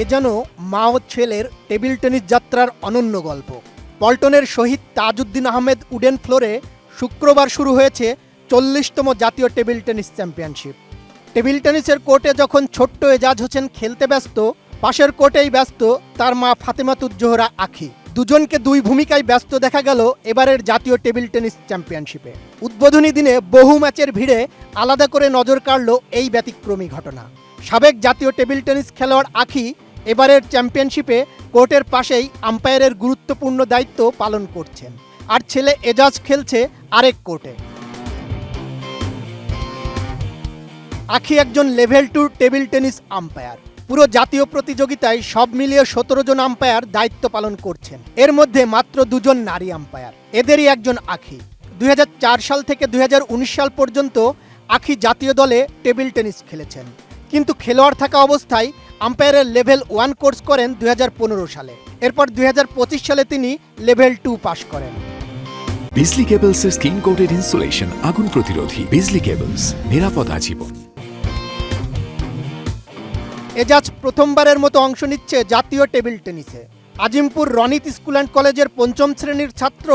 এ যেন মা ও ছেলের টেবিল টেনিস যাত্রার অনন্য গল্প। পল্টনের শহীদ তাজউদ্দিন আহমেদ উডেন ফ্লোরে শুক্রবার শুরু হয়েছে 40তম জাতীয় টেবিল টেনিস চ্যাম্পিয়নশিপ। টেবিল টেনিসের কোর্টে যখন ছোট্ট এজাজ হোসেন খেলতে ব্যস্ত, পাশের কোর্টেই ব্যস্ত তার মা ফাতেমাতুজ্জোহরা আখি। দুজনকে দুই ভূমিকায় ব্যস্ত দেখা গেল এবারের জাতীয় টেবিল টেনিস চ্যাম্পিয়নশিপে। উদ্বোধনী দিনে বহু ম্যাচের ভিড়ে আলাদা করে নজর কাড়ল এই ব্যতিক্রমী ঘটনা। সাবেক জাতীয় টেবিল টেনিস খেলোয়াড় আখি এবারের চ্যাম্পিয়নশিপে কোর্টের পাশেই আম্পায়ারের গুরুত্বপূর্ণ দায়িত্ব পালন করছেন, আর ছেলে এজাজ খেলছে আরেক কোর্টে। আখি একজন লেভেল 2 টেবিল টেনিস আম্পায়ার। পুরো জাতীয় প্রতিযোগিতায় সব মিলিয়ে 17 জন আম্পায়ার দায়িত্ব পালন করছেন। এর মধ্যে মাত্র 2 জন নারী আম্পায়ার, এদেরই একজন আখি। 2004 সাল থেকে 2019 সাল পর্যন্ত আখি জাতীয় দলে টেবিল টেনিস খেলেছেন, কিন্তু খেলোয়াড় থাকা অবস্থায় আম্পায়ারের লেভেল 1 কোর্স করেন 2015 সালে। এরপর 2025 সালে তিনি লেভেল 2 পাশ করেন। বিজলি কেবলসের স্কিন কোটেড ইনসুলেশন আগুন প্রতিরোধী। বিজলি কেবলস, নিরাপদ আজীবন। এজাজ প্রথমবারের মতো অংশ নিচ্ছে জাতীয় টেবিল টেনিসে। আজিমপুর রনিত স্কুল অ্যান্ড কলেজের 5ম শ্রেণীর ছাত্র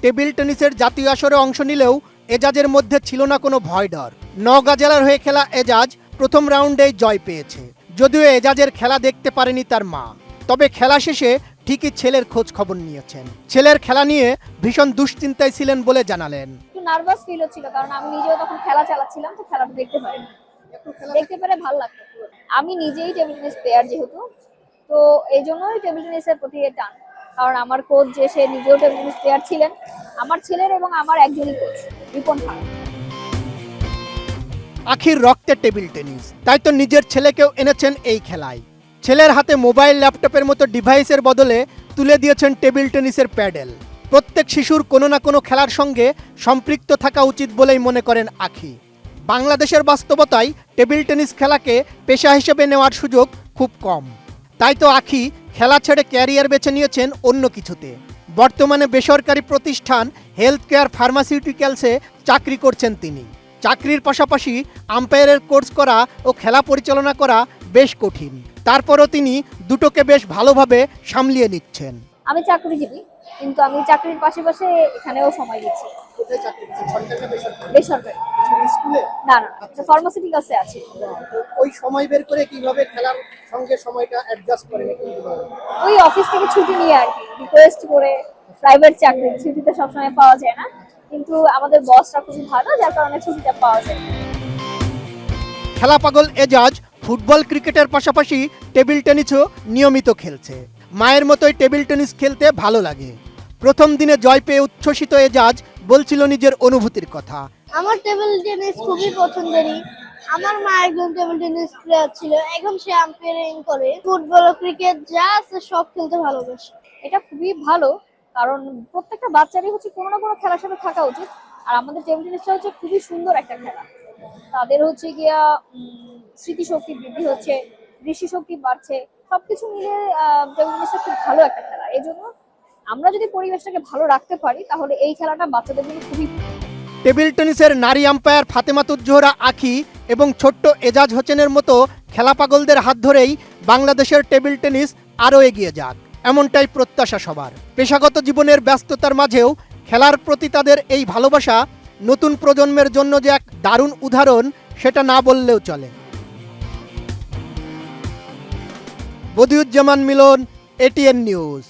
টেবিল টেনিসের জাতীয় আসরে অংশ নিলেও এজাজের মধ্যে ছিল না কোনো ভয় ডর। নওগাঁ জেলার হয়ে খেলা এজাজ প্রথম রাউন্ডেই জয় পেয়েছে। যদিও এজাজের খেলা দেখতে পারেনি তার মা, তবে খেলা শেষে ঠিকই ছেলের খোঁজ খবর নিয়েছেন। ছেলের খেলা নিয়ে ভীষণ দুশ্চিন্তায় ছিলেন বলে জানালেন। একটু নার্ভাস ফিল হচ্ছিল, কারণ আমি নিজেও তখন খেলা চালাচ্ছিলাম, তো খেলাটা দেখতে পারিনি। দেখতে পেরে ভালো লাগতো। আমি নিজেই টেবিল টেনিস প্লেয়ার যেহেতু, তো এই জন্যই টেবিল টেনিসের প্রতি টান। কারণ আমার কোচ যে সে নিজেও টেবিল টেনিস প্লেয়ার ছিলেন, আমার ছেলের এবং আমার একজনই কোচ রিপন খান। আখির রক্তে টেবিল টেনিস, তাই তো নিজের ছেলেকেও এনেছেন এই খেলায়। ছেলের হাতে মোবাইল ল্যাপটপের মতো ডিভাইসের বদলে তুলে দিয়েছেন টেবিল টেনিসের প্যাডেল। প্রত্যেক শিশুর কোনো না কোনো খেলার সঙ্গে সম্পৃক্ত থাকা উচিত বলেই মনে করেন আখি। বাংলাদেশের বাস্তবতায় টেবিল টেনিস খেলাকে পেশা হিসেবে নেওয়ার সুযোগ খুব কম, তাই তো আখি খেলা ছেড়ে ক্যারিয়ার বেছে নিয়েছেন অন্য কিছুতে। বর্তমানে বেসরকারি প্রতিষ্ঠান হেলথ কেয়ার ফার্মাসিউটিক্যালসে চাকরি করছেন তিনি। চাকরির পাশাপাশি আম্পায়ারের কোর্স করা ও খেলা পরিচালনা করা বেশ কঠিন, তারপরও তিনি দুটোকে বেশ ভালোভাবে সামলিয়ে নিচ্ছেন। আমি চাকরিজীবী, কিন্তু আমি চাকরির পাশাপাশি এখানেও সময় দিচ্ছি। বেসরকারি স্কুলে না, ফার্মাসিউটিক্যালসে আছি। ওই সময় বের করে কিভাবে খেলার সঙ্গে সময়টা অ্যাডজাস্ট করেন? ওই অফিস থেকে ছুটি নিয়ে আর কি, রিকোয়েস্ট করে। প্রাইভেট চাকরি ছুটিতে সবসময় পাওয়া যায় না, কিন্তু আমাদের বসরা খুবই ভালো, যার কারণে ছুটিটা পাওয়া যায়। খেলা পাগল এজাজ ফুটবল ক্রিকেটের পাশাপাশি টেবিল টেনিসও নিয়মিত খেলছে। মায়ের মতোই টেবিল টেনিস খেলতে ভালো লাগে। প্রথম দিনে জয় পেয়ে উচ্ছ্বসিত এজাজ বলছিল নিজের অনুভূতির কথা। আমার টেবিল টেনিস খুবই পছন্দেরই। আমার মা একজন টেবিল টেনিস প্লেয়ার ছিল, এখন সে আম্পায়ারিং করে। ফুটবল ক্রিকেট যা আছে সব খেলতে ভালোবাসে। এটা খুবই ভালো, কারণ প্রত্যেকটা বাচ্চারই হচ্ছে কোনো না কোনো খেলার সাথে থাকা উচিত। আর আমাদের টেবিল টেনিসটা হচ্ছে খুবই সুন্দর একটা খেলা। তাদের হচ্ছে গিয়া স্মৃতিশক্তি বৃদ্ধি হচ্ছে, দৃষ্টিশক্তি বাড়ছে, সবকিছু মিলে টেবিল টেনিসটা খুব ভালো একটা খেলা। এই জন্য আমরা যদি পরিবেশটাকে ভালো রাখতে পারি, তাহলে এই খেলাটা বাচ্চাদের জন্য খুবই। টেবিল টেনিসের নারী আম্পায়ার ফাতেমাতুজ্জোহরা আখি এবং ছোট্ট এজাজ হোসেনের মতো খেলা পাগলদের হাত ধরেই বাংলাদেশের টেবিল টেনিস আরও এগিয়ে যাক, এমনটাই প্রত্যাশা সবার। পেশাগত জীবনের ব্যস্ততার মাঝেও খেলার প্রতি তাদের এই ভালোবাসা নতুন প্রজন্মের জন্য যে এক দারুণ উদাহরণ, সেটা না বললেও চলে। বদিউজ্জামান মিলন, এটিএন নিউজ।